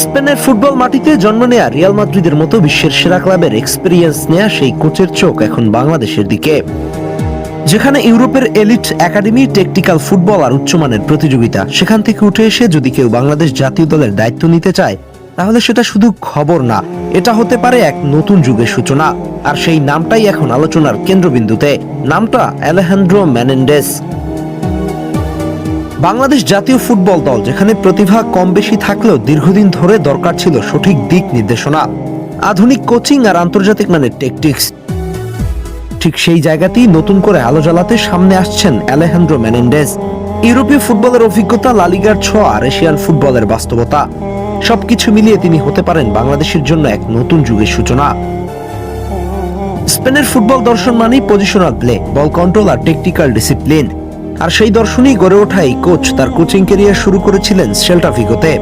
স্পেনের ফুটবল মাটিতে জন্ম নেয়া রিয়াল মাদ্রিদের মতো বিশ্বের সেরা ক্লাবের এক্সপেরিয়েন্স নেয়া সেই কোচের চোখ এখন বাংলাদেশের দিকে। যেখানে ইউরোপের এলিট একাডেমি, টেকটিক্যাল ফুটবল আর উচ্চমানের প্রতিযোগিতা, সেখান থেকে উঠে এসে যদি কেউ বাংলাদেশ জাতীয় দলের দায়িত্ব নিতে চায়, তাহলে সেটা শুধু খবর না, এটা হতে পারে এক নতুন যুগের সূচনা। আর সেই নামটাই এখন আলোচনার কেন্দ্রবিন্দুতে। নামটা আলেহান্দ্রো মেনেন্ডেস। বাংলাদেশ জাতীয় ফুটবল দল যেখানে প্রতিভা কম বেশি থাকলেও দীর্ঘদিন ধরে দরকার ছিল সঠিক দিক নির্দেশনা, আধুনিক কোচিং আর আন্তর্জাতিক মানের টেকটিক্স, ঠিক সেই জায়গাতেই নতুন করে আলো জ্বালাতে সামনে আসছেন আলেহান্দ্রো মেনেন্ডেস। ইউরোপীয় ফুটবলের অভিজ্ঞতা, লা লিগার ছোঁয়া আর এশিয়ান ফুটবলের বাস্তবতা, সবকিছু মিলিয়ে তিনি হতে পারেন বাংলাদেশের জন্য এক নতুন যুগের সূচনা। স্পেনের ফুটবল দর্শন মানেই পজিশনাল প্লে, বল কন্ট্রোল আর টেকটিক্যাল ডিসিপ্লিন। আর সেই দর্শনই গড়ে ওঠা এই কোচ তার কোচিং ক্যারিয়ার শুরু করেছিলেন সেল্টা ভিগোতে।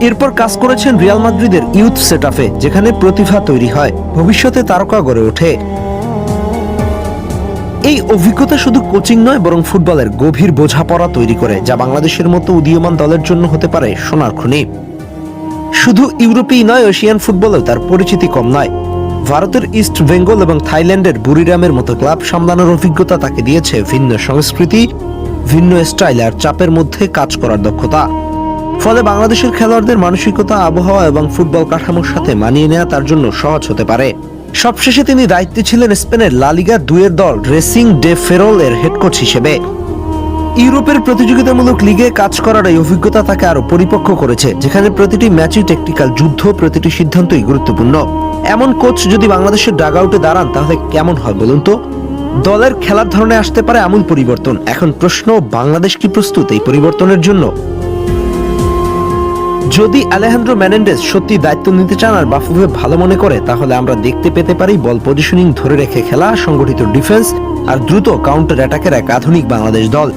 এরপর কাজ করেছেন রিয়াল মাদ্রিদের ইউথ সেটআপে, যেখানে প্রতিভা তৈরি হয়, ভবিষ্যতে তারকা গড়ে ওঠে। এই অভিজ্ঞতা শুধু কোচিং নয়, বরং ফুটবলের গভীর বোঝাপড়া তৈরি করে, যা বাংলাদেশের মতো উদীয়মান দলের জন্য হতে পারে সোনার খনি। শুধু ইউরোপেই নয়, এশিয়ান ফুটবলেও তার পরিচিতি কম নয়। ভারতের ইস্ট বেঙ্গল এবং থাইল্যান্ডের বুরিরামের মতো ক্লাব সামলানোর অভিজ্ঞতা তাকে দিয়েছে ভিন্ন সংস্কৃতি, ভিন্ন স্টাইল আর চাপের মধ্যে কাজ করার দক্ষতা। ফলে বাংলাদেশের খেলোয়াড়দের মানসিকতা, আবহাওয়া এবং ফুটবল কাঠামোর সাথে মানিয়ে নেওয়া তার জন্য সহজ হতে পারে। সবশেষে তিনি দায়িত্বে ছিলেন স্পেনের লা লিগা 2 এর দল রেসিং ডে ফেরোল এর হেড কোচ হিসেবে। ইউরোপের প্রতিযোগিতামূলক লিগে কাজ করার এই অভিজ্ঞতা তাকে আরো পরিপক্ক করেছে, যেখানে প্রতিটি ম্যাচই টেকটিক্যাল যুদ্ধ, প্রতিটি সিদ্ধান্তই গুরুত্বপূর্ণ। এমন কোচ যদি বাংলাদেশের ডাগ আউটে দাঁড়ান, তাহলে কেমন হয় বলুন তো? দলের খেলার ধরনে আসতে পারে আমূল পরিবর্তন। এখন প্রশ্ন, বাংলাদেশ কি প্রস্তুত এই পরিবর্তনের জন্য? যদি আলেহান্দ্রো মেনেন্ডেস সত্যি দায়িত্ব নিতে চান আর বাফুফে ভালো মনে করে, তাহলে আমরা দেখতে পেতে পারি বল পজিশনিং ধরে রেখে খেলা, সংগঠিত ডিফেন্স আর দ্রুত কাউন্টার অ্যাটাকের এক আধুনিক বাংলাদেশ দল।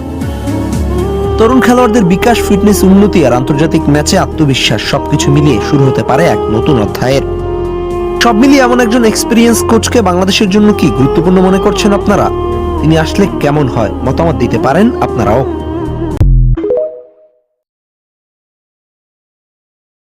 তরুণ খেলোয়াড়দের বিকাশ, ফিটনেস উন্নতি আর আন্তর্জাতিক ম্যাচে আত্মবিশ্বাস, সবকিছু মিলিয়ে শুরু হতে পারে এক নতুন অধ্যায়ের। সব মিলিয়ে এমন একজন এক্সপেরিয়েন্স কোচকে বাংলাদেশের জন্য কি গুরুত্বপূর্ণ মনে করছেন আপনারা? তিনি আসলে কেমন হয়? মতামত দিতে পারেন আপনারাও।